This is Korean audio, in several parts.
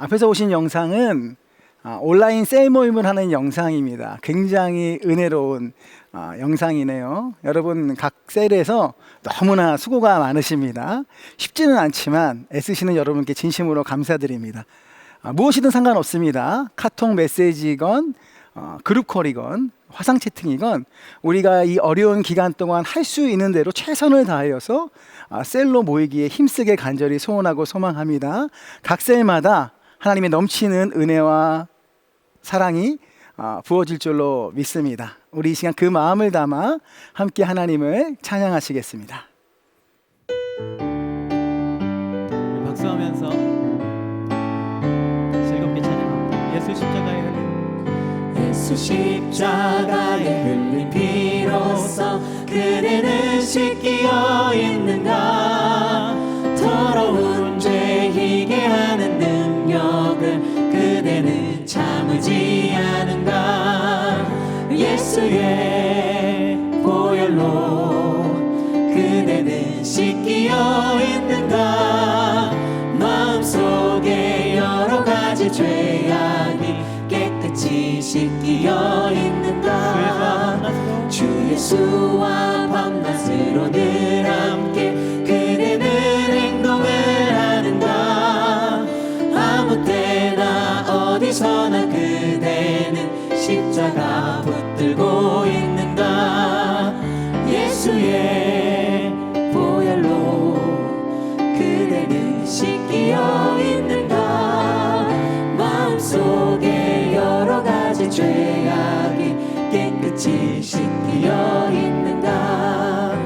앞에서 오신 영상은 온라인 셀 모임을 하는 영상입니다. 굉장히 은혜로운 영상이네요. 여러분 각 셀에서 너무나 수고가 많으십니다. 쉽지는 않지만 애쓰시는 여러분께 진심으로 감사드립니다. 무엇이든 상관없습니다. 카톡 메시지건 그룹콜이건 화상 채팅이건 우리가 이 어려운 기간 동안 할 수 있는 대로 최선을 다하여서 셀로 모이기에 힘쓰게 간절히 소원하고 소망합니다. 각 셀마다 하나님의 넘치는 은혜와 사랑이 부어질 줄로 믿습니다. 우리 이 시간 그 마음을 담아 함께 하나님을 찬양하시겠습니다. 박수하면서 즐겁게 찬양합니다. 예수 십자가에 흘린 예수 십자가에 흘린 피로써 그대는 씻기어 있는가. 더러운 죄 희게 하는 능력을 그대는 참으지 않은가. 예수의 보혈로 그대는 씻기어 있는가. 마음속에 여러 가지 죄악이 깨끗이 씻기어 있는가. 주 예수와 밤낮으로 늘 함께 그대는 행동을 하는가. 아무 때나 어디서나 그대는 십자가 붙들고 있는가. 예수의 보혈로 그대는 씻기어 있는가. 마음속에 여러 가지 죄악이 깨끗이 씻기어 있는가.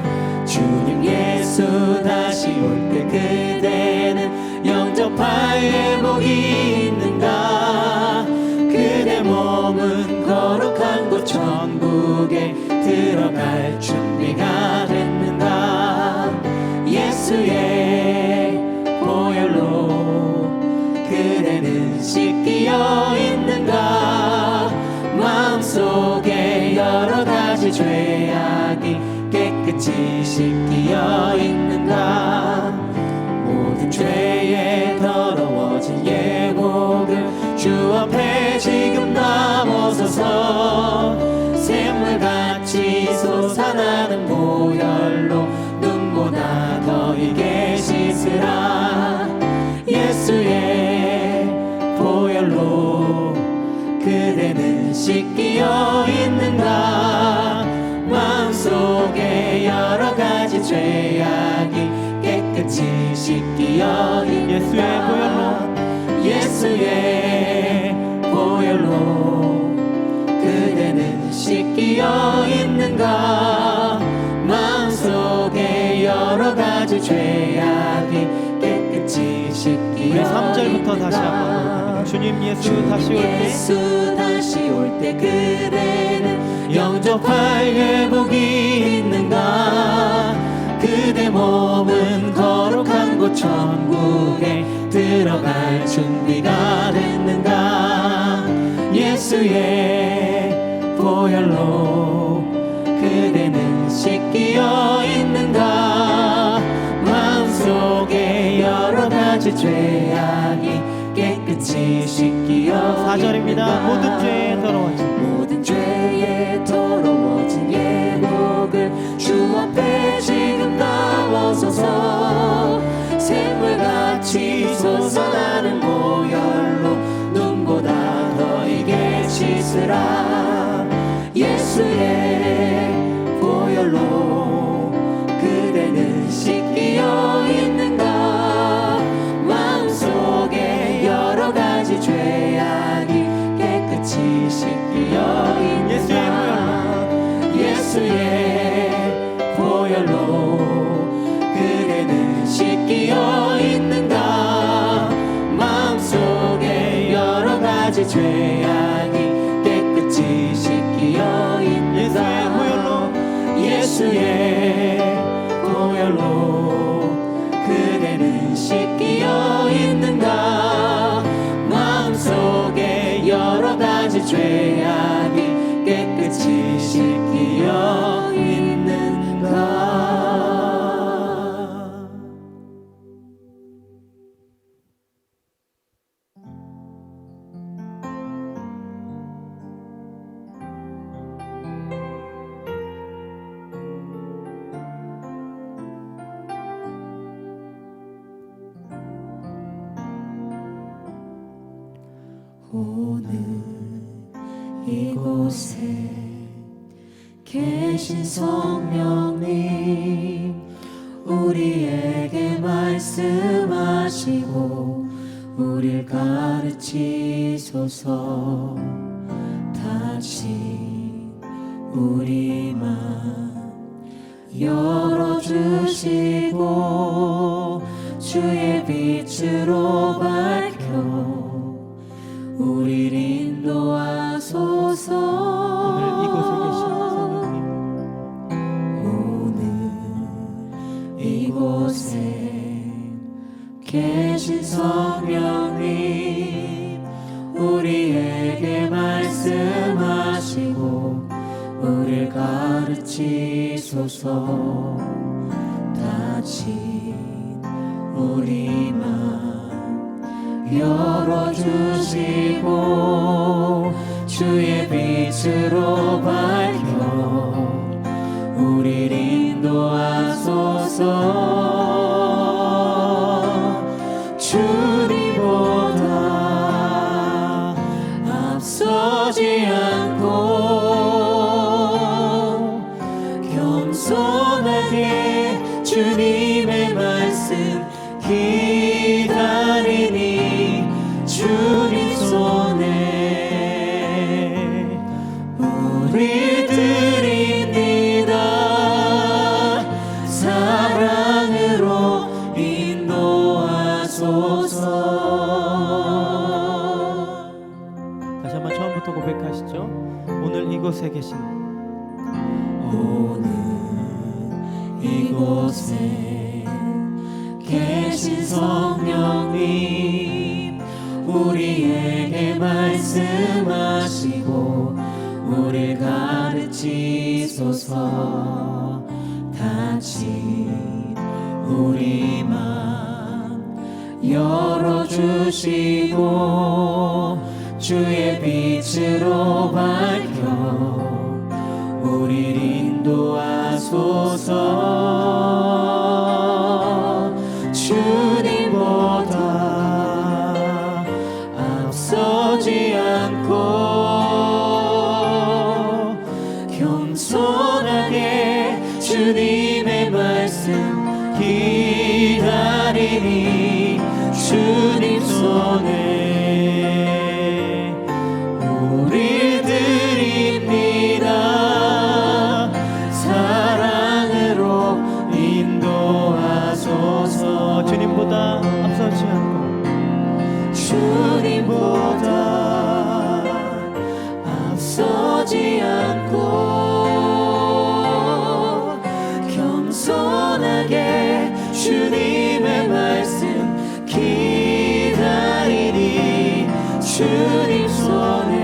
주님 예수 다시 올 때 그대는 영접할 회복이 있는가. 그대 몸은 거룩한 곳 천국에 들어갈 준비가 됐는가. 예수의 보혈로 그대는 씻기어 있는가. 마음속에 여러 가지 죄악이 깨끗이 씻기어 있는가. 모든 죄에 더러워진 예복을 주 앞에 지금 나오소서. 샘물같이 솟아나는 보혈로 눈보다 더 이게 씻으라. 예수의 보혈로 그대는 씻기어 있는가. 마음속에 여러 가지 죄악이 깨끗이 씻기어 있는가. 예수의 보혈로 그대는 씻기어 있는가. 마음속에 여러 가지 죄악이 깨끗이 씻기어 3절부터 다시 한번 주님 예수 다시 올 때 예수 다시 올 때 그대는 영접할 회복이 있는가. 그대 몸은 거룩한 곳 천국에 들어갈 준비가 됐는가. 예수의 보혈로 그대는 씻기어 있는가. 마음속에 여러 가지 죄악이 깨끗이 씻기어 4절입니다. 모든 죄에 더러워진 예복을 주 앞에 지금 나오소서. 샘물같이 솟아나는 보혈로 눈보다 더 이게 씻으라. 예수의 보혈로 그대는 씻기어 있는가. 마음속에 여러 가지 죄악이 깨끗이 씻기어 있는가. 예수의 보혈로 그대는 씻기어 있는가. 마음속에 여러 가지 죄악이 깨끗이 씻기어 있는가. 예수의 보혈로 그대는 씻기어 있는가. 마음속에 여러 가지 죄악이 깨끗이 씻기어 있는가. 오늘 이곳에 계신 성령님 우리에게 말씀하시고 우릴 가르치소서. 다시 우리 맘 열어주시고 주의 빛으로 밝혀 우릴 인도하소서. 오늘 이곳에 계신 성령님 우리에게 말씀하시고 우릴 가르치소서. 다시 우리 맘 열어주시고 주의 빛으로 밝혀 우릴 인도하소서. 주님보다 앞서지 않고 겸손하게 주님의 말씀 기다리니 주님 손에 우리 드립니다. 사랑으로 인도하소서. 다시 한번 처음부터 고백하시죠. 오늘 이곳에 계신 오늘 이곳에 계신 성령님 우리에게 말씀하시고 우릴 가르치소서. 다시 우리 맘 열어주시고 주의 빛으로 밝혀 우릴 인도하소서. 주님보다 앞서지 않고 겸손하게 주님의 말씀 기다리니 주님 손에 우리 드립니다. 사랑으로 인도하소서. 주님보다 앞서지 않고 주님보다 앞서지 않고 겸손하게 주님의 말씀 기다리니 주님 손에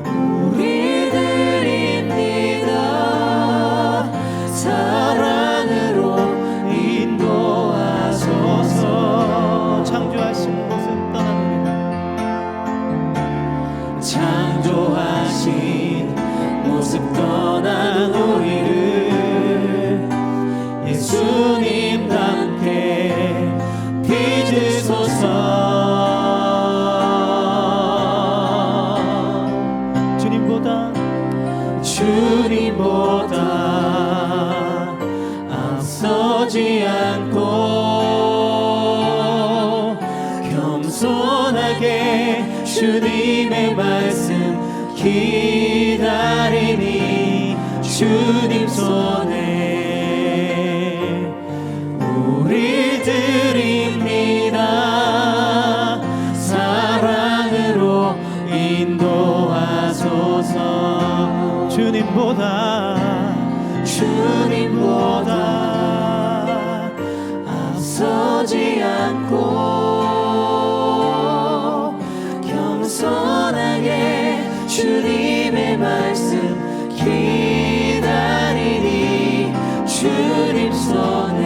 우리 드립니다. 사랑으로 인도하소서. 창조하신 모습 떠나느니라. 창조하신 모습 떠난 우리를 예수님과 함께 빚으소서. 주님보다 앞서지 않고 겸손하게 주님의 말씀 기다리니 주님 손에 우리 드립니다. 사랑으로 인도하소서. 주님보다 앞서지 않고 겸손하게 주님의 말씀 기다리니 주님 손에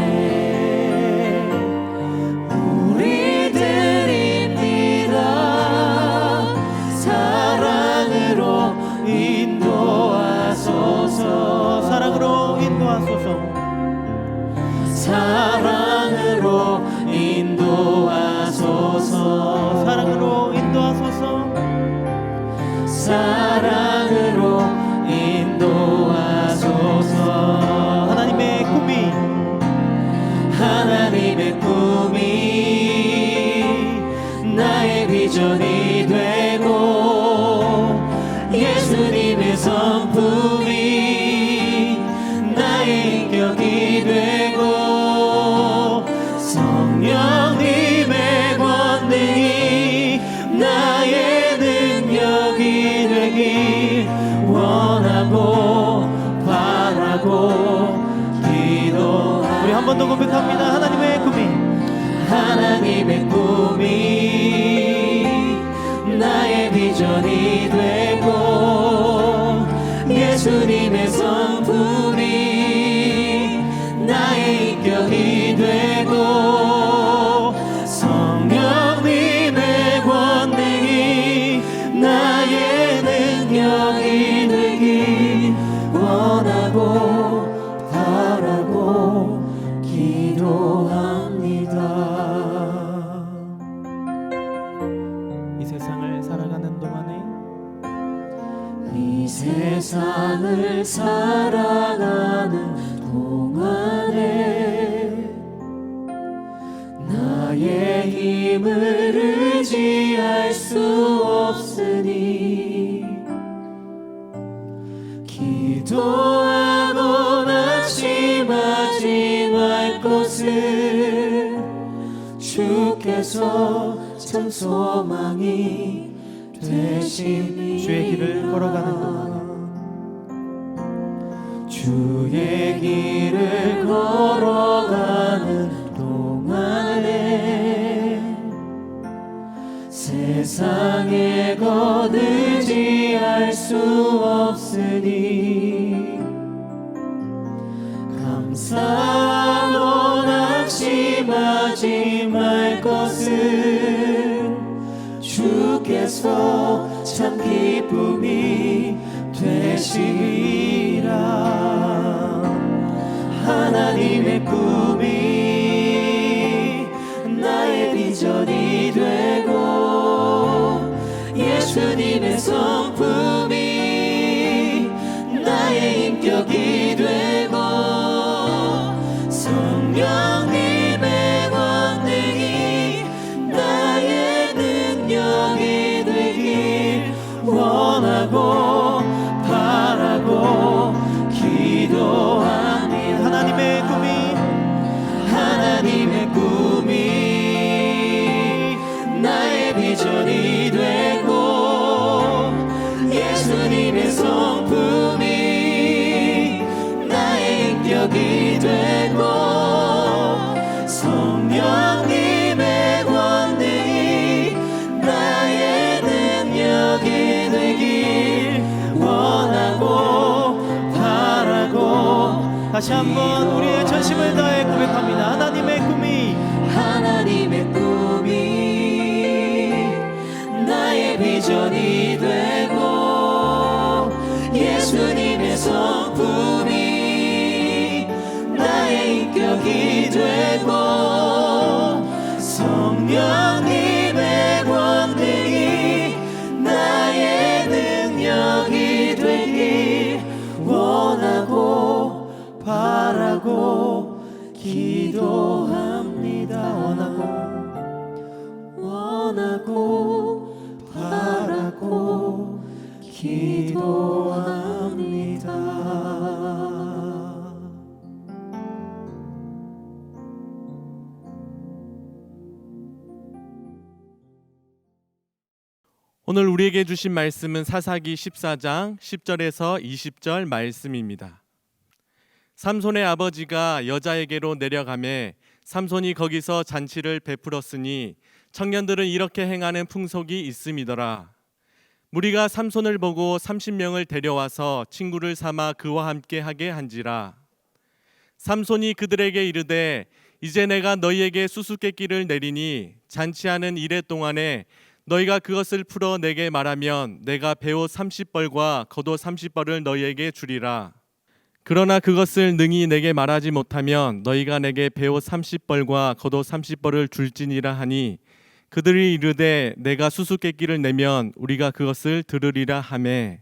우리 드립니다. 사랑으로 인도하소서. 사랑으로 인도하소서. 비전이 되고 예수님의 성품이 나의 인격이 되고 성령님의 권능이 나의 능력이 되길 원하고 바라고 기도하니. 우리 한 번 더 고백합니다. 하나님의 꿈이 나의 비전이 되고 예수님의 성품이 나의 인격이 되고 성령님의 권능이 나의 능력이 되길 원하고 바라고 기도합니다. 이 세상을 살아가는 동안에 이 세상을 살아가는 동안에 나의 힘을 의지할 수 없으니 기도하고 낙심하지 말 것을 주께서 참 소망이 되시니. 주의 길을 걸어가는 동안 주의 길을 걸어가는 동안에 세상의 것 의지할 수 없으니 감사하고 낙심하지 말 것을 주께서 참 기쁨이 되시리라. 하나님의 꿈이 나의 비전이 되고 예수님의 성품이 나의 인격이 되고 성령님의 권능이 나의 능력이 되길 원하고 바라고 기도합니다. 하나님의 꿈이 나의 비전이 되고 예수님의 성품이 나의 인격이 되고 성령님의 권능이 나의 능력이 되길 원하고 바라고. 다시 한번 우리의 전심을 다해 고백합니다. 하나님의 꿈이 나의 비전이 되고 예수님의 성품이 나의 인격이 되고 성령님의 권능이 나의 능력이 되길 원하고 바라고 기도합니다. 원하고 바라고 기도합니다. 오늘 우리에게 주신 말씀은 사사기 14장 10절에서 20절 말씀입니다. 삼손의 아버지가 여자에게로 내려가매 삼손이 거기서 잔치를 베풀었으니 청년들은 이렇게 행하는 풍속이 있음이더라. 무리가 삼손을 보고 30명을 데려와서 친구를 삼아 그와 함께 하게 한지라. 삼손이 그들에게 이르되 이제 내가 너희에게 수수께끼를 내리니 잔치하는 이래 동안에 너희가 그것을 풀어 내게 말하면 내가 베옷 30벌과 겉옷 30벌을 너희에게 주리라. 그러나 그것을 능히 내게 말하지 못하면 너희가 내게 베옷 30벌과 겉옷 30벌을 줄지니라 하니 그들이 이르되 내가 수수께끼를 내면 우리가 그것을 들으리라 하매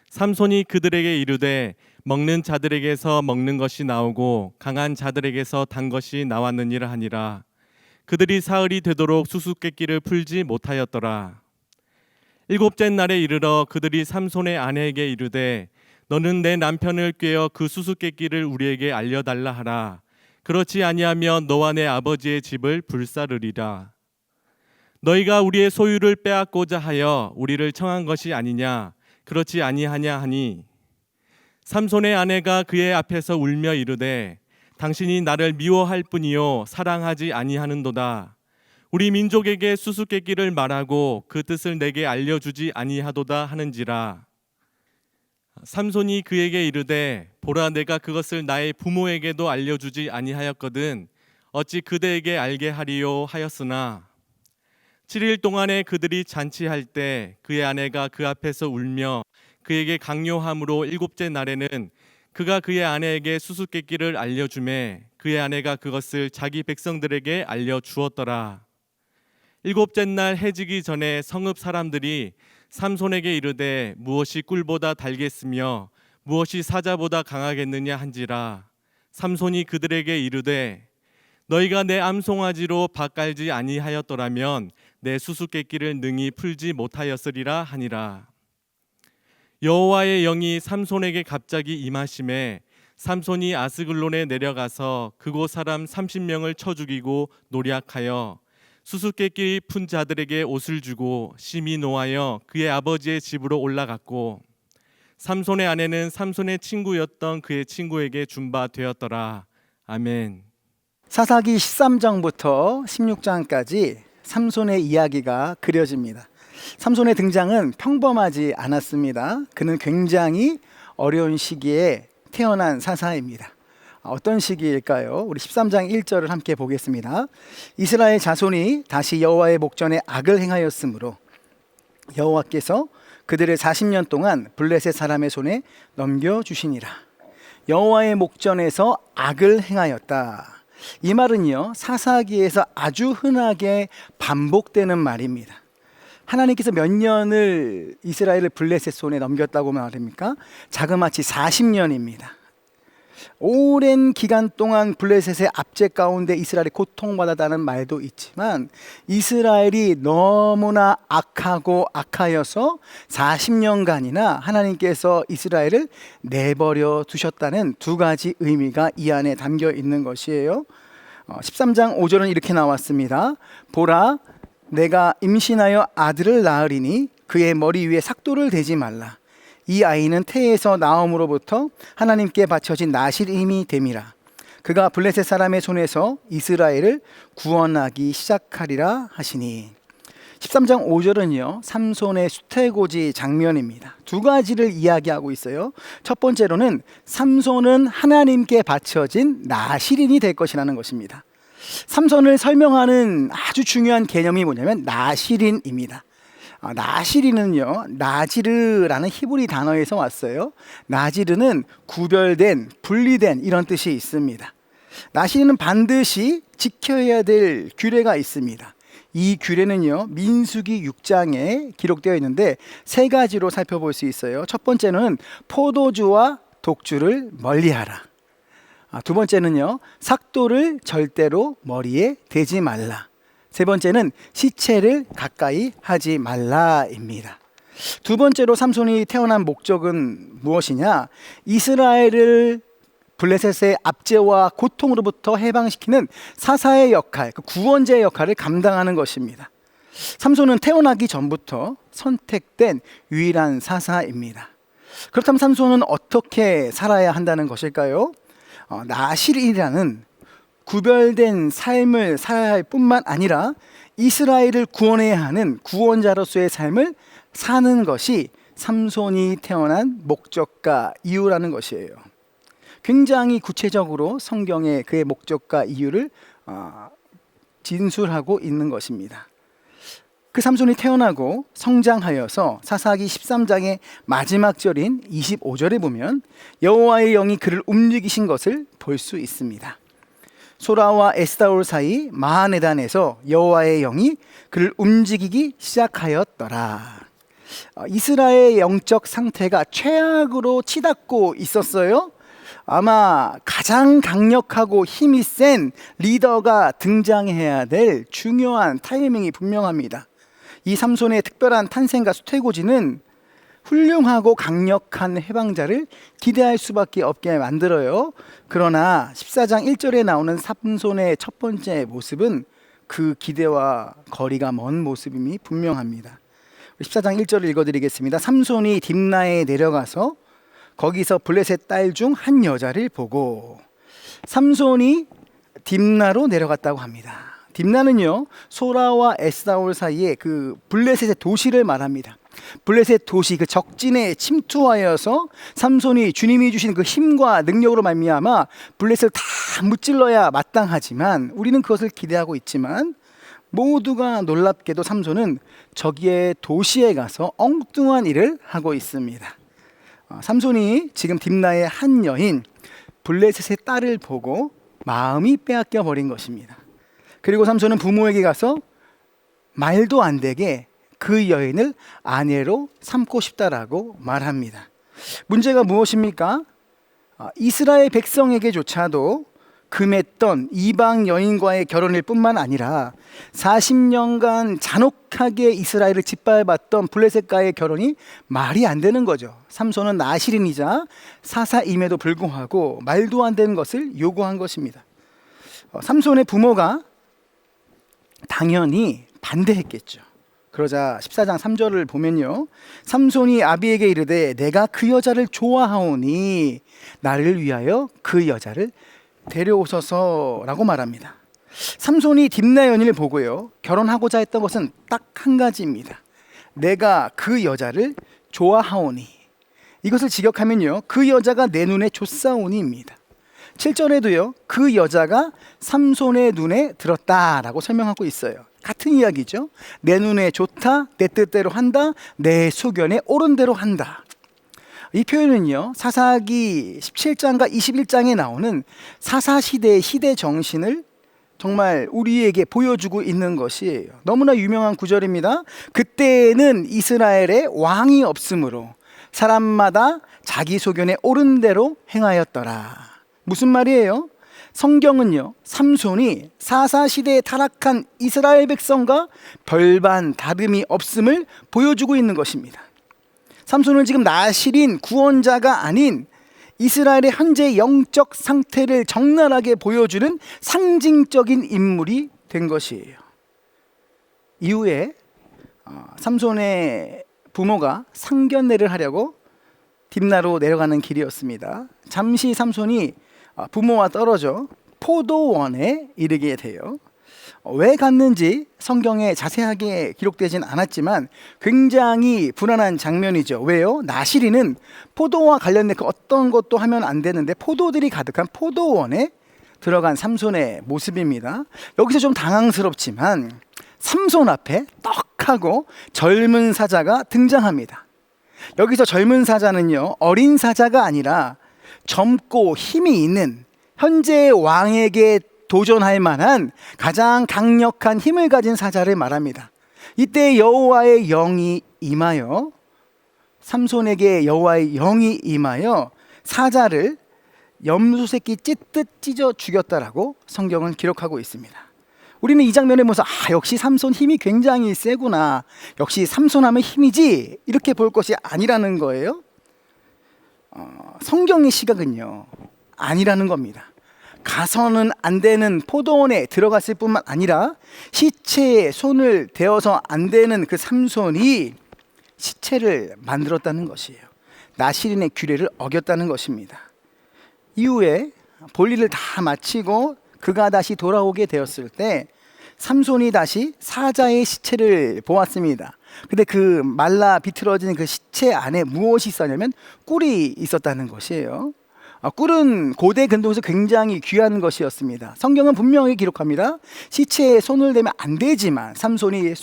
삼손이 그들에게 이르되 먹는 자들에게서 먹는 것이 나오고 강한 자들에게서 단 것이 나왔느니라 하니라. 그들이 사흘이 되도록 수수께끼를 풀지 못하였더라. 일곱째 날에 이르러 그들이 삼손의 아내에게 이르되 너는 내 남편을 꾀어 그 수수께끼를 우리에게 알려달라 하라. 그렇지 아니하면 너와 내 아버지의 집을 불사르리라. 너희가 우리의 소유를 빼앗고자 하여 우리를 청한 것이 아니냐? 그렇지 아니하냐 하니 삼손의 아내가 그의 앞에서 울며 이르되 당신이 나를 미워할 뿐이요 사랑하지 아니하는도다. 우리 민족에게 수수께끼를 말하고 그 뜻을 내게 알려주지 아니하도다 하는지라. 삼손이 그에게 이르되 보라 내가 그것을 나의 부모에게도 알려주지 아니하였거든 어찌 그대에게 알게 하리요 하였으나 7일 동안에 그들이 잔치할 때 그의 아내가 그 앞에서 울며 그에게 강요함으로 일곱째 날에는 그가 그의 아내에게 수수께끼를 알려주매 그의 아내가 그것을 자기 백성들에게 알려주었더라. 일곱째 날 해지기 전에 성읍 사람들이 삼손에게 이르되 무엇이 꿀보다 달겠으며 무엇이 사자보다 강하겠느냐 한지라. 삼손이 그들에게 이르되 너희가 내 암송아지로 밭갈지 아니하였더라면 내 수수께끼를 능히 풀지 못하였으리라 하니라. 여호와의 영이 삼손에게 갑자기 임하심에 삼손이 아스글론에 내려가서 그곳 사람 30명을 쳐 죽이고 노략하여 수수께끼 푼 자들에게 옷을 주고 심히 노하여 그의 아버지의 집으로 올라갔고 삼손의 아내는 삼손의 친구였던 그의 친구에게 준 바 되었더라. 아멘. 사사기 13장부터 16장까지 삼손의 이야기가 그려집니다. 삼손의 등장은 평범하지 않았습니다. 그는 굉장히 어려운 시기에 태어난 사사입니다. 어떤 시기일까요? 우리 13장 1절을 함께 보겠습니다. 이스라엘 자손이 다시 여호와의 목전에 악을 행하였으므로 여호와께서 그들을 40년 동안 블레셋 사람의 손에 넘겨주시니라. 여호와의 목전에서 악을 행하였다. 이 말은요, 사사기에서 아주 흔하게 반복되는 말입니다. 하나님께서 몇 년을 이스라엘을 블레셋 손에 넘겼다고 말합니까? 자그마치 40년입니다. 오랜 기간 동안 블레셋의 압제 가운데 이스라엘이 고통받았다는 말도 있지만 이스라엘이 너무나 악하고 악하여서 40년간이나 하나님께서 이스라엘을 내버려 두셨다는 두 가지 의미가 이 안에 담겨 있는 것이에요. 13장 5절은 이렇게 나왔습니다. 보라 내가 임신하여 아들을 낳으리니 그의 머리 위에 삭도를 대지 말라. 이 아이는 태에서 나옴으로부터 하나님께 바쳐진 나실임이 됨이라. 그가 블레셋 사람의 손에서 이스라엘을 구원하기 시작하리라 하시니. 13장 5절은요 삼손의 수태고지 장면입니다. 두 가지를 이야기하고 있어요. 첫 번째로는 삼손은 하나님께 바쳐진 나실인이 될 것이라는 것입니다. 삼손을 설명하는 아주 중요한 개념이 뭐냐면 나실인입니다. 나시리는요 나지르라는 히브리 단어에서 왔어요. 나지르는 구별된, 분리된 이런 뜻이 있습니다. 나시리는 반드시 지켜야 될 규례가 있습니다. 이 규례는요 민수기 6장에 기록되어 있는데 세 가지로 살펴볼 수 있어요. 첫 번째는 포도주와 독주를 멀리하라. 두 번째는요 삭도를 절대로 머리에 대지 말라. 세 번째는 시체를 가까이 하지 말라입니다. 두 번째로 삼손이 태어난 목적은 무엇이냐? 이스라엘을 블레셋의 압제와 고통으로부터 해방시키는 사사의 역할, 그 구원자의 역할을 감당하는 것입니다. 삼손은 태어나기 전부터 선택된 유일한 사사입니다. 그렇다면 삼손은 어떻게 살아야 한다는 것일까요? 나실이라는 구별된 삶을 살아야 할 뿐만 아니라 이스라엘을 구원해야 하는 구원자로서의 삶을 사는 것이 삼손이 태어난 목적과 이유라는 것이에요. 굉장히 구체적으로 성경에 그의 목적과 이유를 진술하고 있는 것입니다. 그 삼손이 태어나고 성장하여서 사사기 13장의 마지막 절인 25절에 보면 여호와의 영이 그를 움직이신 것을 볼 수 있습니다. 소라와 에스다올 사이 마하네단에서 여호와의 영이 그를 움직이기 시작하였더라. 이스라엘의 영적 상태가 최악으로 치닫고 있었어요. 아마 가장 강력하고 힘이 센 리더가 등장해야 될 중요한 타이밍이 분명합니다. 이 삼손의 특별한 탄생과 수태고지는 훌륭하고 강력한 해방자를 기대할 수밖에 없게 만들어요. 그러나 14장 1절에 나오는 삼손의 첫 번째 모습은 그 기대와 거리가 먼 모습임이 분명합니다. 14장 1절을 읽어드리겠습니다. 삼손이 딥나에 내려가서 거기서 블레셋 딸 중 한 여자를 보고, 삼손이 딥나로 내려갔다고 합니다. 딥나는요, 소라와 에스다올 사이에 그 블레셋의 도시를 말합니다. 블레셋 도시 그 적진에 침투하여서 삼손이 주님이 주신 그 힘과 능력으로 말미암아 블레셋을 다 무찔러야 마땅하지만, 우리는 그것을 기대하고 있지만 모두가 놀랍게도 삼손은 저기의 도시에 가서 엉뚱한 일을 하고 있습니다. 삼손이 지금 딥나의 한 여인 블레셋의 딸을 보고 마음이 빼앗겨 버린 것입니다. 그리고 삼손은 부모에게 가서 말도 안 되게 그 여인을 아내로 삼고 싶다라고 말합니다. 문제가 무엇입니까? 이스라엘 백성에게조차도 금했던 이방 여인과의 결혼일 뿐만 아니라 40년간 잔혹하게 이스라엘을 짓밟았던 블레셋과의 결혼이 말이 안 되는 거죠. 삼손은 나실인이자 사사임에도 불구하고 말도 안 되는 것을 요구한 것입니다. 삼손의 부모가 당연히 반대했겠죠. 그러자 14장 3절을 보면요, 삼손이 아비에게 이르되 내가 그 여자를 좋아하오니 나를 위하여 그 여자를 데려오소서라고 말합니다. 삼손이 딥나 여인을 보고요, 결혼하고자 했던 것은 딱 한 가지입니다. 내가 그 여자를 좋아하오니. 이것을 직역하면요, 그 여자가 내 눈에 좋사오니입니다. 7절에도요, 그 여자가 삼손의 눈에 들었다라고 설명하고 있어요. 같은 이야기죠. 내 눈에 좋다, 내 뜻대로 한다, 내 소견에 옳은 대로 한다. 이 표현은요, 사사기 17장과 21장에 나오는 사사시대의 시대 정신을 정말 우리에게 보여주고 있는 것이에요. 너무나 유명한 구절입니다. 그때는 이스라엘에 왕이 없으므로 사람마다 자기 소견에 옳은 대로 행하였더라. 무슨 말이에요? 성경은요, 삼손이 사사시대에 타락한 이스라엘 백성과 별반 다름이 없음을 보여주고 있는 것입니다. 삼손은 지금 나실인 구원자가 아닌 이스라엘의 현재 영적 상태를 적나라하게 보여주는 상징적인 인물이 된 것이에요. 이후에 삼손의 부모가 상견례를 하려고 딥나로 내려가는 길이었습니다. 잠시 삼손이 부모와 떨어져 포도원에 이르게 돼요. 왜 갔는지 성경에 자세하게 기록되진 않았지만 굉장히 불안한 장면이죠. 왜요? 나실이는 포도와 관련된 그 어떤 것도 하면 안 되는데 포도들이 가득한 포도원에 들어간 삼손의 모습입니다. 여기서 좀 당황스럽지만 삼손 앞에 떡하고 젊은 사자가 등장합니다. 여기서 젊은 사자는요, 어린 사자가 아니라 젊고 힘이 있는 현재 왕에게 도전할 만한 가장 강력한 힘을 가진 사자를 말합니다. 이때 여호와의 영이 임하여, 삼손에게 여호와의 영이 임하여 사자를 염소 새끼 찢듯 찢어 죽였다라고 성경은 기록하고 있습니다. 우리는 이 장면을 보면서 역시 삼손 힘이 굉장히 세구나, 역시 삼손하면 힘이지, 이렇게 볼 것이 아니라는 거예요. 성경의 시각은요, 아니라는 겁니다. 가서는 안 되는 포도원에 들어갔을 뿐만 아니라 시체에 손을 대어서 안 되는 그 삼손이 시체를 만들었다는 것이에요. 나실인의 규례를 어겼다는 것입니다. 이후에 볼일을 다 마치고 그가 다시 돌아오게 되었을 때 삼손이 다시 사자의 시체를 보았습니다. 근데 그 말라 비틀어진 그 시체 안에 무엇이 있었냐면 꿀이 있었다는 것이에요. 꿀은 고대 근동에서 굉장히 귀한 것이었습니다. 성경은 분명히 기록합니다. 시체에 손을 대면 안 되지만 삼손이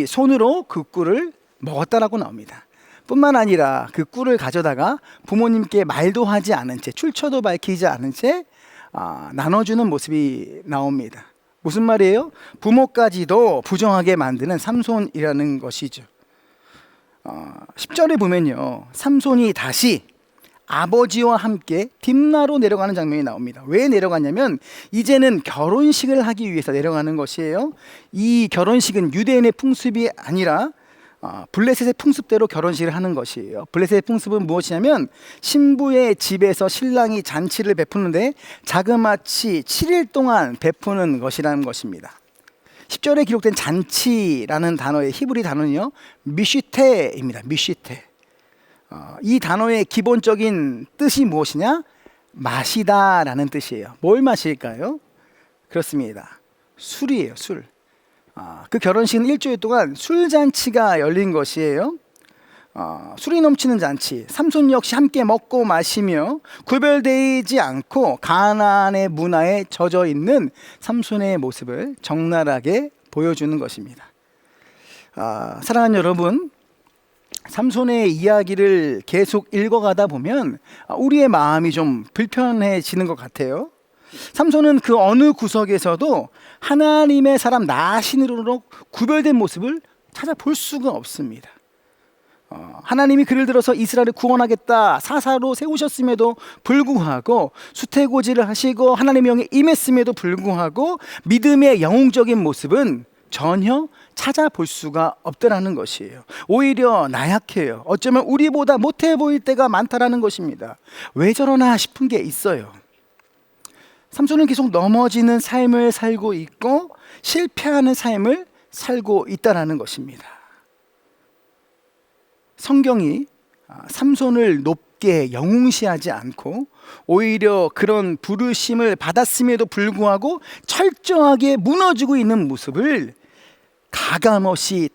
손으로 그 꿀을 먹었다라고 나옵니다. 뿐만 아니라 그 꿀을 가져다가 부모님께 말도 하지 않은 채, 출처도 밝히지 않은 채 나눠주는 모습이 나옵니다. 무슨 말이에요? 부모까지도 부정하게 만드는 삼손이라는 것이죠. 10절에 보면요, 삼손이 다시 아버지와 함께 딥나로 내려가는 장면이 나옵니다. 왜 내려가냐면 이제는 결혼식을 하기 위해서 내려가는 것이에요. 이 결혼식은 유대인의 풍습이 아니라 블레셋의 풍습대로 결혼식을 하는 것이에요. 블레셋의 풍습은 무엇이냐면 신부의 집에서 신랑이 잔치를 베푸는데 자그마치 7일 동안 베푸는 것이라는 것입니다. 10절에 기록된 잔치라는 단어의 히브리 단어는요, 미시테입니다. 미시테. 이 단어의 기본적인 뜻이 무엇이냐? 마시다라는 뜻이에요. 뭘 마실까요? 그렇습니다. 술이에요. 술. 그 결혼식은 일주일 동안 술잔치가 열린 것이에요. 술이 넘치는 잔치. 삼손 역시 함께 먹고 마시며 구별되지 않고 가나안의 문화에 젖어 있는 삼손의 모습을 적나라하게 보여주는 것입니다. 사랑하는 여러분, 삼손의 이야기를 계속 읽어가다 보면 우리의 마음이 좀 불편해지는 것 같아요. 삼손은 그 어느 구석에서도 하나님의 사람 나신으로 구별된 모습을 찾아볼 수가 없습니다. 하나님이 그를 들어서 이스라엘을 구원하겠다 사사로 세우셨음에도 불구하고 수태고지를 하시고 하나님의 영에 임했음에도 불구하고 믿음의 영웅적인 모습은 전혀 찾아볼 수가 없더라는 것이에요. 오히려 나약해요. 어쩌면 우리보다 못해 보일 때가 많다라는 것입니다. 왜 저러나 싶은 게 있어요. 삼손은 계속 넘어지는 삶을 살고 있고 실패하는 삶을 살고 있다라는 것입니다. 성경이 삼손을 높게 영웅시하지 않고 오히려 그런 부르심을 받았음에도 불구하고 철저하게 무너지고 있는 모습을 가감없이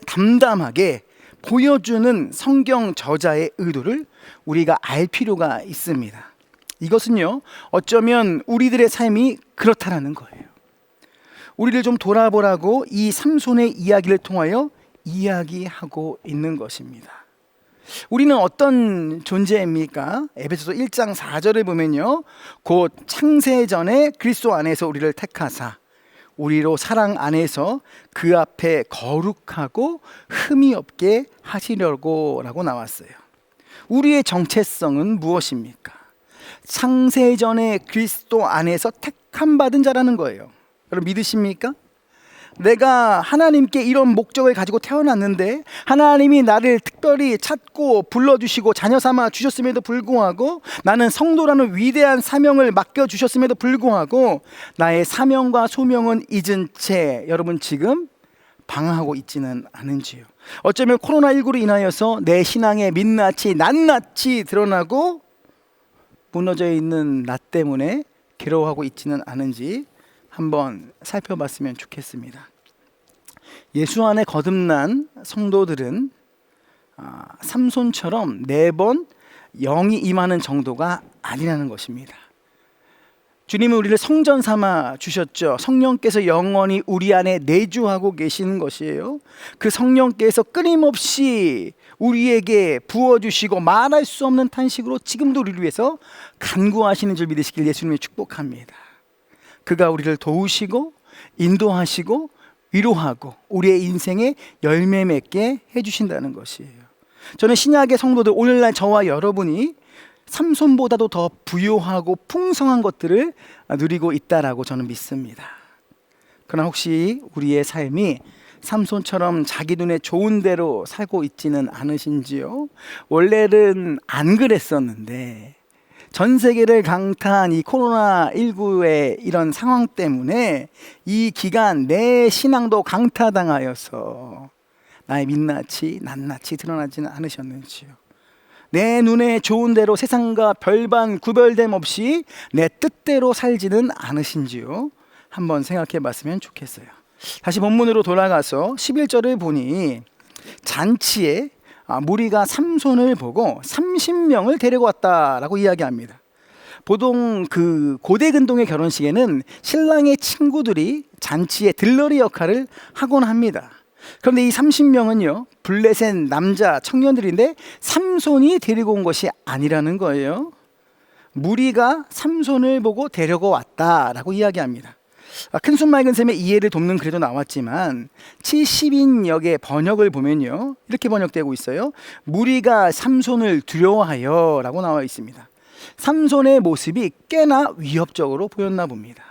담담하게 보여주는 성경 저자의 의도를 우리가 알 필요가 있습니다. 이것은요, 어쩌면 우리들의 삶이 그렇다라는 거예요. 우리를 좀 돌아보라고 이 삼손의 이야기를 통하여 이야기하고 있는 것입니다. 우리는 어떤 존재입니까? 에베소서 1장 4절을 보면요, 곧 창세전에 그리스도 안에서 우리를 택하사 우리로 사랑 안에서 그 앞에 거룩하고 흠이 없게 하시려고 라고 나왔어요. 우리의 정체성은 무엇입니까? 창세전에 그리스도 안에서 택함 받은 자라는 거예요. 여러분 믿으십니까? 내가 하나님께 이런 목적을 가지고 태어났는데 하나님이 나를 특별히 찾고 불러주시고 자녀 삼아 주셨음에도 불구하고 나는 성도라는 위대한 사명을 맡겨주셨음에도 불구하고 나의 사명과 소명은 잊은 채 여러분 지금 방황하고 있지는 않은지요. 어쩌면 코로나19로 인하여서 내 신앙의 민낯이 낱낱이 드러나고 무너져 있는 나 때문에 괴로워하고 있지는 않은지 한번 살펴봤으면 좋겠습니다. 예수 안에 거듭난 성도들은 삼손처럼 4번 영이 임하는 정도가 아니라는 것입니다. 주님은 우리를 성전 삼아 주셨죠. 성령께서 영원히 우리 안에 내주하고 계시는 것이에요. 그 성령께서 끊임없이 우리에게 부어주시고 말할 수 없는 탄식으로 지금도 우리를 위해서 간구하시는 줄 믿으시길 예수님이 축복합니다. 그가 우리를 도우시고 인도하시고 위로하고 우리의 인생에 열매 맺게 해주신다는 것이에요. 저는 신약의 성도들, 오늘날 저와 여러분이 삼손보다도 더 부요하고 풍성한 것들을 누리고 있다라고 저는 믿습니다. 그러나 혹시 우리의 삶이 삼손처럼 자기 눈에 좋은 대로 살고 있지는 않으신지요? 원래는 안 그랬었는데 전 세계를 강타한 이 코로나19의 이런 상황 때문에 이 기간 내 신앙도 강타당하여서 나의 민낯이 낱낱이 드러나지는 않으셨는지요? 내 눈에 좋은 대로 세상과 별반 구별됨 없이 내 뜻대로 살지는 않으신지요? 한번 생각해 봤으면 좋겠어요. 다시 본문으로 돌아가서 11절을 보니 잔치에 무리가 삼손을 보고 30명을 데리고 왔다라고 이야기합니다. 보통 그 고대 근동의 결혼식에는 신랑의 친구들이 잔치의 들러리 역할을 하곤 합니다. 그런데 이 30명은요 블레셋 남자 청년들인데 삼손이 데리고 온 것이 아니라는 거예요. 무리가 삼손을 보고 데리고 왔다라고 이야기합니다. 큰숨 맑은 샘의 이해를 돕는 글에도 나왔지만 70인역의 번역을 보면요, 이렇게 번역되고 있어요. 무리가 삼손을 두려워하여 라고 나와 있습니다. 삼손의 모습이 꽤나 위협적으로 보였나 봅니다.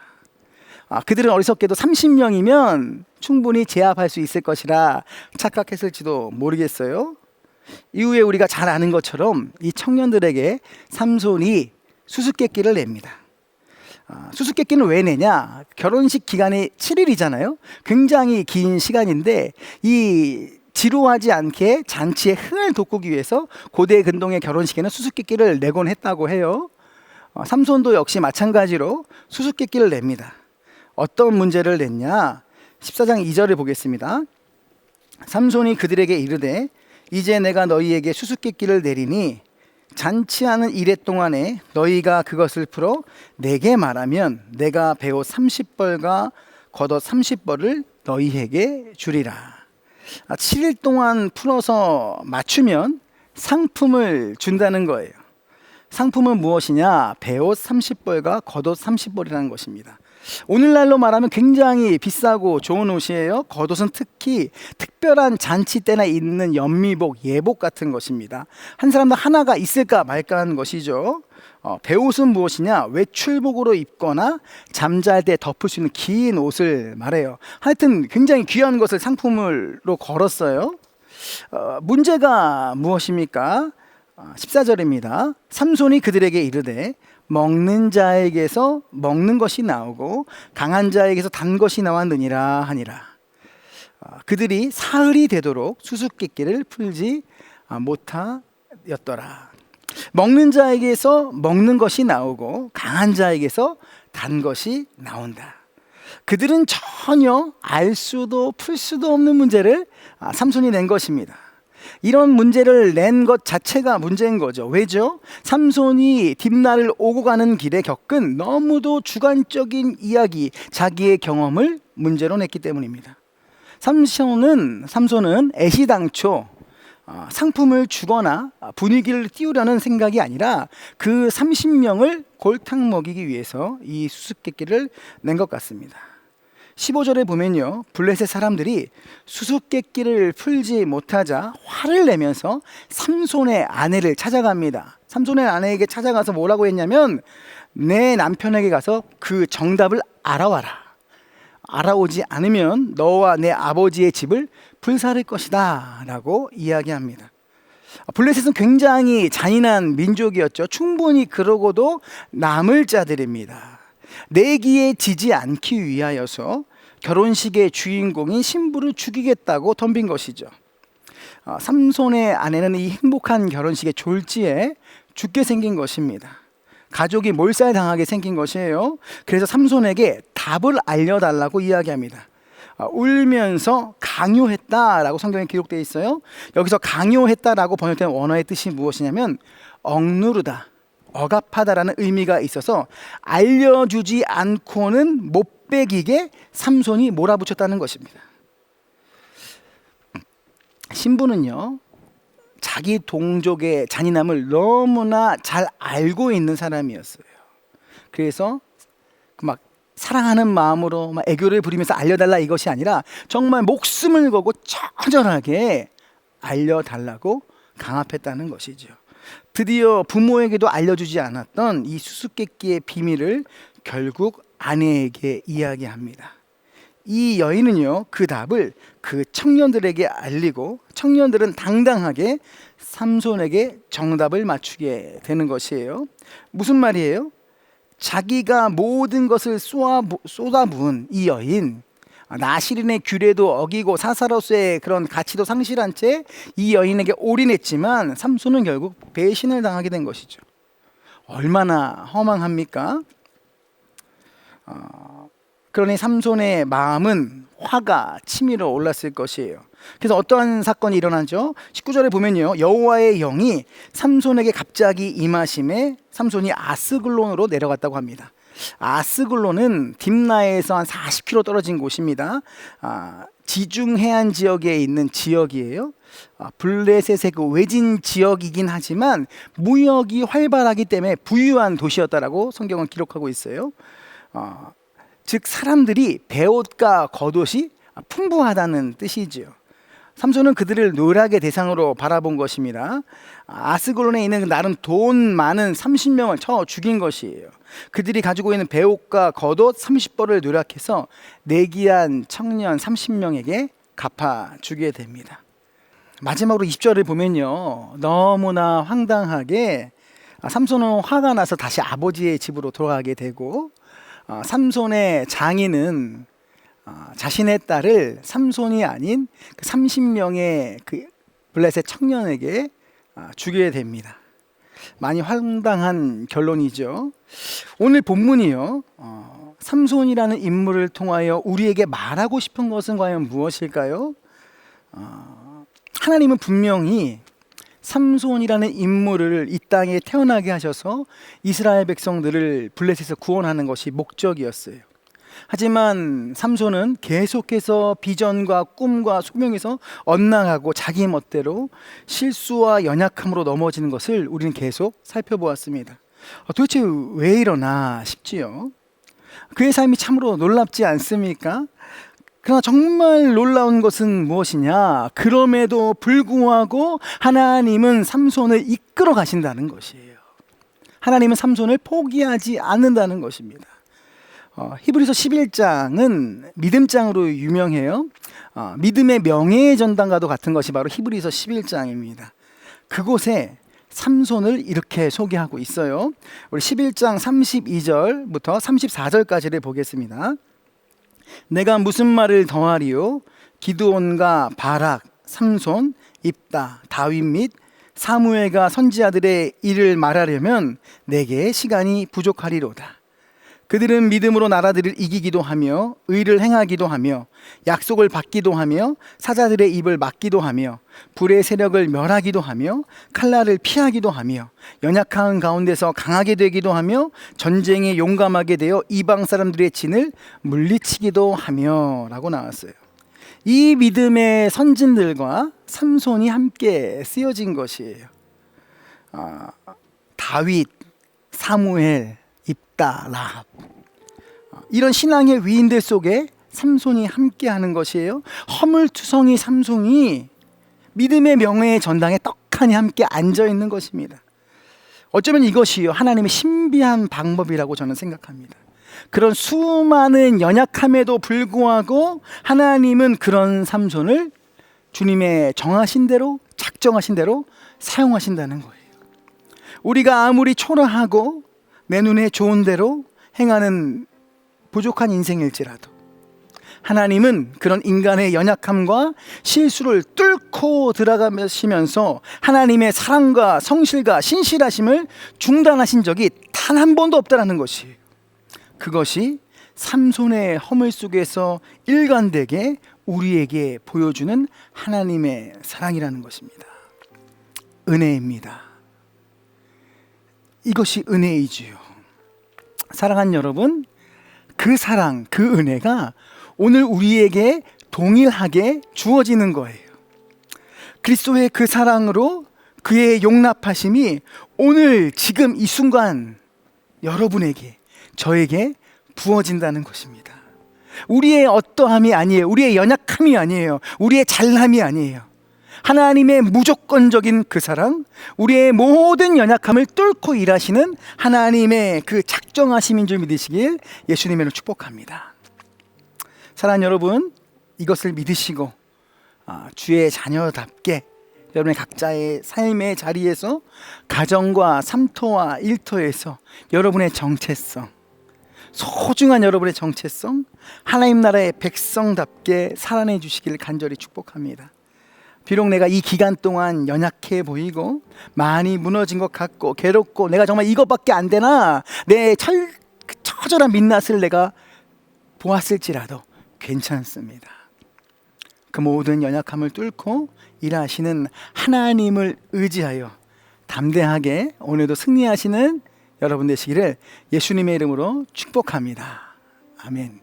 그들은 어리석게도 30명이면 충분히 제압할 수 있을 것이라 착각했을지도 모르겠어요. 이후에 우리가 잘 아는 것처럼 이 청년들에게 삼손이 수수께끼를 냅니다. 수수께끼는 왜 내냐? 결혼식 기간이 7일이잖아요. 굉장히 긴 시간인데 이 지루하지 않게 잔치의 흥을 돋구기 위해서 고대 근동의 결혼식에는 수수께끼를 내곤 했다고 해요. 삼손도 역시 마찬가지로 수수께끼를 냅니다. 어떤 문제를 냈냐? 14장 2절을 보겠습니다. 삼손이 그들에게 이르되 이제 내가 너희에게 수수께끼를 내리니 잔치하는 이래 동안에 너희가 그것을 풀어 내게 말하면 내가 베옷 30벌과 겉옷 30벌을 너희에게 주리라. 7일 동안 풀어서 맞추면 상품을 준다는 거예요. 상품은 무엇이냐? 베옷 30벌과 겉옷 30벌이라는 것입니다. 오늘날로 말하면 굉장히 비싸고 좋은 옷이에요. 겉옷은 특히 특별한 잔치 때나 입는 연미복, 예복 같은 것입니다. 한 사람도 하나가 있을까 말까 하는 것이죠. 베옷은 무엇이냐? 외출복으로 입거나 잠잘 때 덮을 수 있는 긴 옷을 말해요. 하여튼 굉장히 귀한 것을 상품으로 걸었어요. 문제가 무엇입니까? 14절입니다. 삼손이 그들에게 이르되 먹는 자에게서 먹는 것이 나오고 강한 자에게서 단 것이 나왔느니라 하니라. 그들이 사흘이 되도록 수수께끼를 풀지 못하였더라. 먹는 자에게서 먹는 것이 나오고 강한 자에게서 단 것이 나온다. 그들은 전혀 알 수도 풀 수도 없는 문제를 삼손이 낸 것입니다. 이런 문제를 낸 것 자체가 문제인 거죠. 왜죠? 삼손이 딥나를 오고 가는 길에 겪은 너무도 주관적인 이야기, 자기의 경험을 문제로 냈기 때문입니다. 삼손은 애시당초 상품을 주거나 분위기를 띄우려는 생각이 아니라 그 30명을 골탕 먹이기 위해서 이 수수께끼를 낸 것 같습니다. 15절에 보면요, 블레셋 사람들이 수수께끼를 풀지 못하자 화를 내면서 삼손의 아내를 찾아갑니다. 삼손의 아내에게 찾아가서 뭐라고 했냐면 내 남편에게 가서 그 정답을 알아와라. 알아오지 않으면 너와 내 아버지의 집을 불사를 것이다 라고 이야기합니다. 블레셋은 굉장히 잔인한 민족이었죠. 충분히 그러고도 남을 자들입니다. 내기에 지지 않기 위하여서 결혼식의 주인공인 신부를 죽이겠다고 덤빈 것이죠. 삼손의 아내는 이 행복한 결혼식의 졸지에 죽게 생긴 것입니다. 가족이 몰살당하게 생긴 것이에요. 그래서 삼손에게 답을 알려달라고 이야기합니다. 울면서 강요했다라고 성경에 기록되어 있어요. 여기서 강요했다라고 번역된 원어의 뜻이 무엇이냐면 억누르다, 억압하다라는 의미가 있어서 알려주지 않고는 못 빼기게 삼손이 몰아붙였다는 것입니다. 신부는요, 자기 동족의 잔인함을 너무나 잘 알고 있는 사람이었어요. 그래서 막 사랑하는 마음으로 막 애교를 부리면서 알려달라 이것이 아니라 정말 목숨을 걸고 처절하게 알려달라고 강압했다는 것이죠. 드디어 부모에게도 알려주지 않았던 이 수수께끼의 비밀을 결국 아내에게 이야기합니다. 이 여인은요, 그 답을 그 청년들에게 알리고 청년들은 당당하게 삼손에게 정답을 맞추게 되는 것이에요. 무슨 말이에요? 자기가 모든 것을 쏟아부은 이 여인, 나시린의 규례도 어기고 사사로서의 그런 가치도 상실한 채 이 여인에게 올인했지만 삼손은 결국 배신을 당하게 된 것이죠. 얼마나 허망합니까? 그러니 삼손의 마음은 화가 치밀어 올랐을 것이에요. 그래서 어떠한 사건이 일어나죠? 19절에 보면요, 여호와의 영이 삼손에게 갑자기 임하심에 삼손이 아스글론으로 내려갔다고 합니다. 아스글론은 딥나에서 한 40km 떨어진 곳입니다. 지중 해안 지역에 있는 지역이에요. 블레셋의 그 외진 지역이긴 하지만 무역이 활발하기 때문에 부유한 도시였다라고 성경은 기록하고 있어요. 즉 사람들이 배옷과 겉옷이 풍부하다는 뜻이지요. 삼손은 그들을 노략의 대상으로 바라본 것입니다. 아스글론에 있는 나름 돈 많은 30명을 쳐 죽인 것이에요. 그들이 가지고 있는 배옷과 겉옷 30벌을 노략해서 내기한 청년 30명에게 갚아주게 됩니다. 마지막으로 20절을 보면요, 너무나 황당하게 삼손은 화가 나서 다시 아버지의 집으로 돌아가게 되고, 삼손의 장인은 자신의 딸을 삼손이 아닌 그 30명의 그 블레셋 청년에게 주게 됩니다. 많이 황당한 결론이죠. 오늘 본문이요, 삼손이라는 인물을 통하여 우리에게 말하고 싶은 것은 과연 무엇일까요? 하나님은 분명히 삼손이라는 인물을 이 땅에 태어나게 하셔서 이스라엘 백성들을 블레셋에서 구원하는 것이 목적이었어요. 하지만 삼손은 계속해서 비전과 꿈과 소명에서 엇나가고 자기 멋대로 실수와 연약함으로 넘어지는 것을 우리는 계속 살펴보았습니다. 도대체 왜 이러나 싶지요. 그의 삶이 참으로 놀랍지 않습니까? 그러나 정말 놀라운 것은 무엇이냐? 그럼에도 불구하고 하나님은 삼손을 이끌어 가신다는 것이에요. 하나님은 삼손을 포기하지 않는다는 것입니다. 히브리서 11장은 믿음장으로 유명해요. 믿음의 명예의 전당과도 같은 것이 바로 히브리서 11장입니다. 그곳에 삼손을 이렇게 소개하고 있어요. 우리 11장 32절부터 34절까지를 보겠습니다. 내가 무슨 말을 더하리요? 기드온과 바락, 삼손, 입다, 다윗 및 사무엘과 선지자들의 일을 말하려면 내게 시간이 부족하리로다. 그들은 믿음으로 나라들을 이기기도 하며 의를 행하기도 하며 약속을 받기도 하며 사자들의 입을 막기도 하며 불의 세력을 멸하기도 하며 칼날을 피하기도 하며 연약한 가운데서 강하게 되기도 하며 전쟁에 용감하게 되어 이방 사람들의 진을 물리치기도 하며 라고 나왔어요. 이 믿음의 선진들과 삼손이 함께 쓰여진 것이에요. 다윗, 사무엘, 입다, 라합, 이런 신앙의 위인들 속에 삼손이 함께하는 것이에요. 허물투성이 삼손이 믿음의 명예의 전당에 떡하니 함께 앉아 있는 것입니다. 어쩌면 이것이 하나님의 신비한 방법이라고 저는 생각합니다. 그런 수많은 연약함에도 불구하고 하나님은 그런 삼손을 주님의 정하신 대로, 작정하신 대로 사용하신다는 거예요. 우리가 아무리 초라하고 내 눈에 좋은 대로 행하는 부족한 인생일지라도 하나님은 그런 인간의 연약함과 실수를 뚫고 들어가시면서 하나님의 사랑과 성실과 신실하심을 중단하신 적이 단 한 번도 없다는 것이에요. 그것이 삼손의 허물 속에서 일관되게 우리에게 보여주는 하나님의 사랑이라는 것입니다. 은혜입니다. 이것이 은혜이지요. 사랑하는 여러분, 그 사랑, 그 은혜가 오늘 우리에게 동일하게 주어지는 거예요. 그리스도의 그 사랑으로 그의 용납하심이 오늘 지금 이 순간 여러분에게, 저에게 부어진다는 것입니다. 우리의 어떠함이 아니에요. 우리의 연약함이 아니에요. 우리의 잘남이 아니에요. 하나님의 무조건적인 그 사랑, 우리의 모든 연약함을 뚫고 일하시는 하나님의 그 작정하심인 줄 믿으시길 예수님으로 축복합니다. 사랑하는 여러분, 이것을 믿으시고 주의 자녀답게 여러분의 각자의 삶의 자리에서 가정과 삼토와 일터에서 여러분의 정체성, 소중한 여러분의 정체성, 하나님 나라의 백성답게 살아내 주시기를 간절히 축복합니다. 비록 내가 이 기간 동안 연약해 보이고 많이 무너진 것 같고 괴롭고 내가 정말 이것밖에 안 되나, 내 처절한 민낯을 내가 보았을지라도 괜찮습니다. 그 모든 연약함을 뚫고 일하시는 하나님을 의지하여 담대하게 오늘도 승리하시는 여러분 되시기를 예수님의 이름으로 축복합니다. 아멘.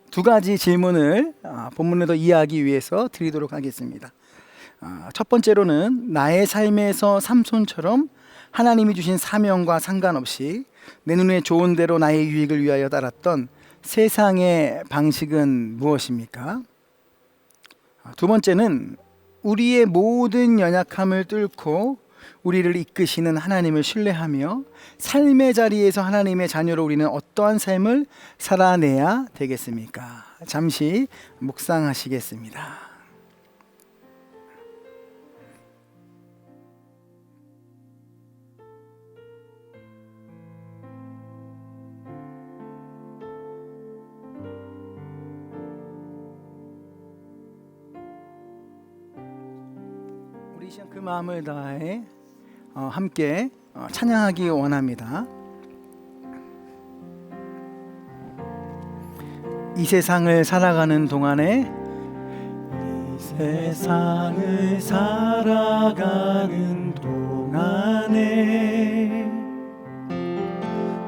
두 가지 질문을 본문에도 이해하기 위해서 드리도록 하겠습니다. 첫 번째로는 나의 삶에서 삼손처럼 하나님이 주신 사명과 상관없이 내 눈에 좋은 대로 나의 유익을 위하여 따랐던 세상의 방식은 무엇입니까? 두 번째는 우리의 모든 연약함을 뚫고 우리를 이끄시는 하나님을 신뢰하며 삶의 자리에서 하나님의 자녀로 우리는 어떠한 삶을 살아내야 되겠습니까? 잠시 묵상하시겠습니다. 우리 시간 그 마음을 다해 함께 찬양하기 원합니다. 이 세상을 살아가는 동안에 이 세상을 살아가는 동안에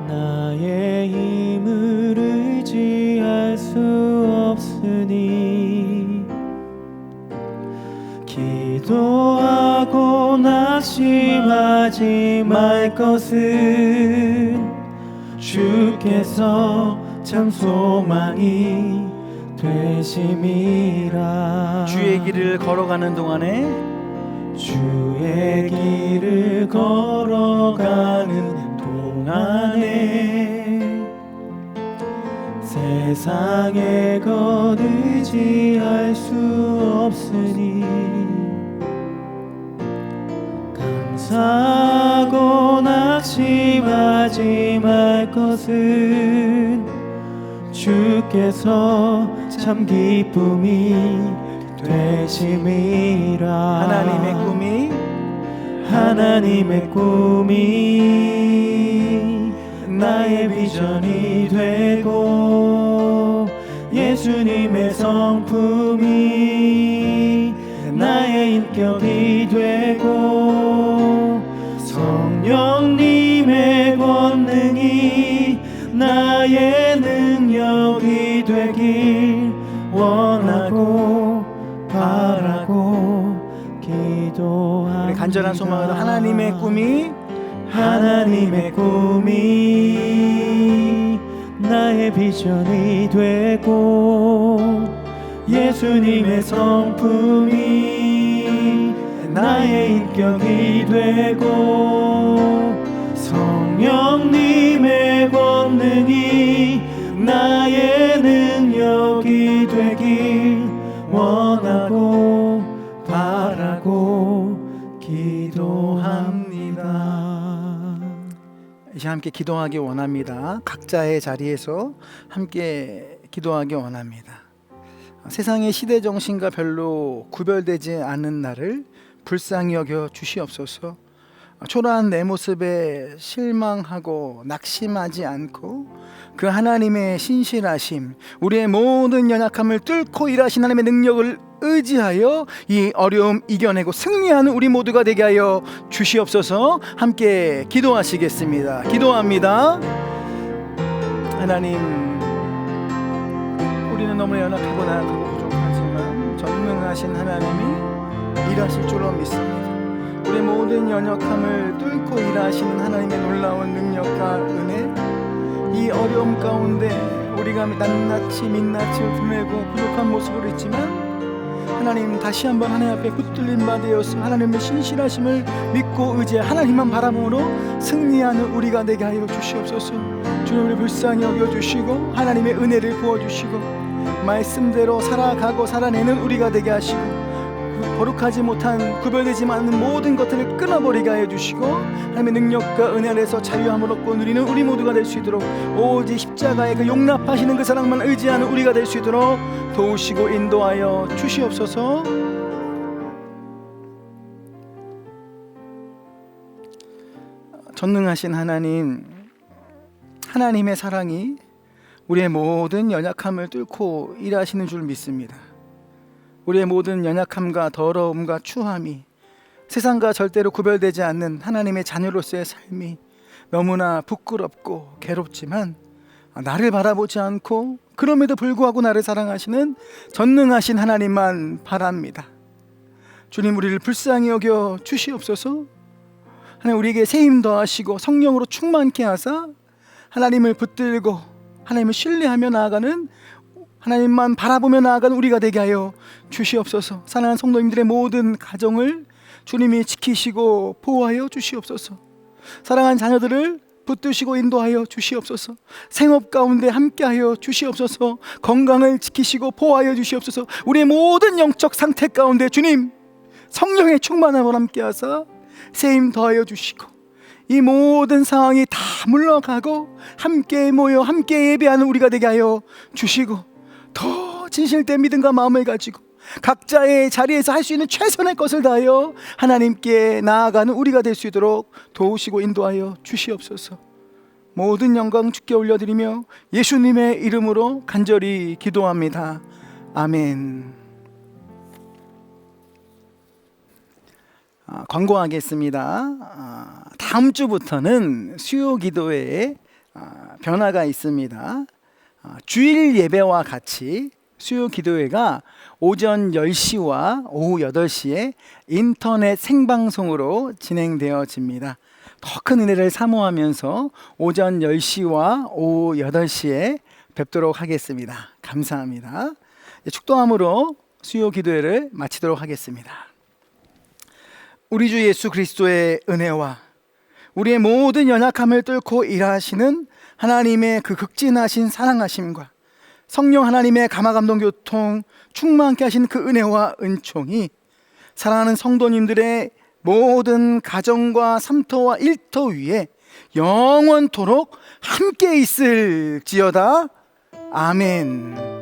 나의 힘을 의지할 수 없으니 기도하고 낙심하지 말 것은 주께서 참 소망이 되심이라. 주의 길을 걸어가는 동안에 주의 길을 걸어가는 동안에 세상의 것 의지할 수 없으니 감사하고 낙심하지 말 것은 주께서 참 기쁨이 되심이라. 하나님의 꿈이 나의 비전이 되고 예수님의 성품이 나의 인격이 되고 성령님의 권능이 나의 능력이 되길 원하고 바라고 기도합니다. 우리 간절한 소망으로 하나님의 꿈이 나의 비전이 되고 예수님의 성품이 나의 인격이 되고 성령님의 권능이 나의 능력이 되길 원하고 바라고 기도합니다. 이제 함께 기도하기 원합니다. 각자의 자리에서 함께 기도하기 원합니다. 세상의 시대 정신과 별로 구별되지 않는 나를 불쌍히 여겨 주시옵소서. 초라한 내 모습에 실망하고 낙심하지 않고 그 하나님의 신실하심, 우리의 모든 연약함을 뚫고 일하신 하나님의 능력을 의지하여 이 어려움 이겨내고 승리하는 우리 모두가 되게 하여 주시옵소서. 함께 기도하시겠습니다. 기도합니다. 하나님, 우리는 너무 연약하고 나약하고 부족하지만 전능하신 하나님이 일하실 줄로 믿습니다. 우리 모든 연약함을 뚫고 일하시는 하나님의 놀라운 능력과 은혜, 이 어려움 가운데 우리가 낱낱이 민낯이 드물고 부족한 모습으로 있지만 하나님 다시 한번 하나님 앞에 붙들린 바 되어서 하나님의 신실하심을 믿고 의지해 하나님만 바라보므로 승리하는 우리가 되게 하여 주시옵소서. 주님을 불쌍히 여겨주시고 하나님의 은혜를 부어주시고 말씀대로 살아가고 살아내는 우리가 되게 하시고 거룩하지 못한 구별되지 않는 모든 것들을 끊어버리게 하여 주시고 하나님의 능력과 은혜 안에서 자유함을 얻고 누리는 우리 모두가 될 수 있도록 오직 십자가의 그 용납하시는 그 사랑만 의지하는 우리가 될 수 있도록 도우시고 인도하여 주시옵소서. 전능하신 하나님, 하나님의 사랑이 우리의 모든 연약함을 뚫고 일하시는 줄 믿습니다. 우리의 모든 연약함과 더러움과 추함이 세상과 절대로 구별되지 않는 하나님의 자녀로서의 삶이 너무나 부끄럽고 괴롭지만 나를 바라보지 않고 그럼에도 불구하고 나를 사랑하시는 전능하신 하나님만 바랍니다. 주님, 우리를 불쌍히 여겨 주시옵소서. 하나님, 우리에게 새 힘 더하시고 성령으로 충만케 하사 하나님을 붙들고 하나님을 신뢰하며 나아가는, 하나님만 바라보며 나아가는 우리가 되게 하여 주시옵소서. 사랑하는 성도님들의 모든 가정을 주님이 지키시고 보호하여 주시옵소서. 사랑하는 자녀들을 붙드시고 인도하여 주시옵소서. 생업 가운데 함께하여 주시옵소서. 건강을 지키시고 보호하여 주시옵소서. 우리의 모든 영적 상태 가운데 주님 성령의 충만함을 함께하사 세임 더하여 주시고, 이 모든 상황이 다 물러가고 함께 모여 함께 예배하는 우리가 되게 하여 주시고, 더 진실된 믿음과 마음을 가지고 각자의 자리에서 할 수 있는 최선의 것을 다하여 하나님께 나아가는 우리가 될 수 있도록 도우시고 인도하여 주시옵소서. 모든 영광 주께 올려드리며 예수님의 이름으로 간절히 기도합니다. 아멘. 광고하겠습니다. 다음 주부터는 수요 기도회에 변화가 있습니다. 주일 예배와 같이 수요 기도회가 오전 10시와 오후 8시에 인터넷 생방송으로 진행되어집니다. 더 큰 은혜를 사모하면서 오전 10시와 오후 8시에 뵙도록 하겠습니다. 감사합니다. 축도함으로 수요 기도회를 마치도록 하겠습니다. 우리 주 예수 그리스도의 은혜와 우리의 모든 연약함을 뚫고 일하시는 하나님의 그 극진하신 사랑하심과 성령 하나님의 감화감동 교통 충만케 하신 그 은혜와 은총이 사랑하는 성도님들의 모든 가정과 삼터와 일터 위에 영원토록 함께 있을지어다. 아멘.